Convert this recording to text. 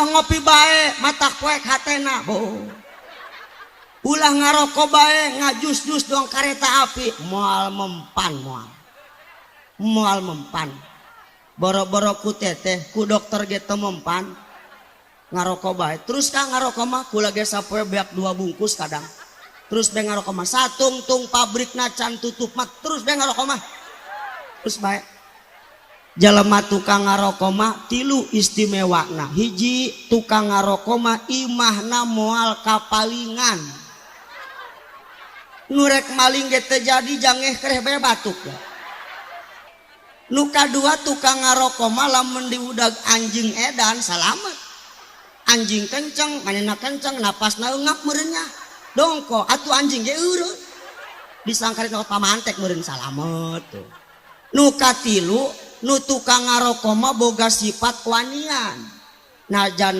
ngopi bae mata kuek hatena bo ulah ngarokok bae ngajus-jus doang kareta api moal mempan moal mempan boro-boro ku teteh ku dokter gitu mempan ngarokok bae terus kang ngarokok mah kula ge sapoe beak 2 bungkus kadang terus bae ngarokok mah satung-tung pabrik nacan tutup mah terus bae ngarokok mah terus bae jalema tukang ngarokok mah 3 istimewana hiji tukang ngarokok mah imahna moal kapalingan nurek maling ge teu jadi jangeh kereh bae batuk ya. Nu kadua tukang ngarokok mah lamun diudag anjing edan salamet anjing kenceng manehna kenceng napasna eungap meureunnya dongko atuh anjing ge eureun disangkarit pamantek meureun salamet tuh nu katilu nu tukang ngarokok mah boga sifat wanian najan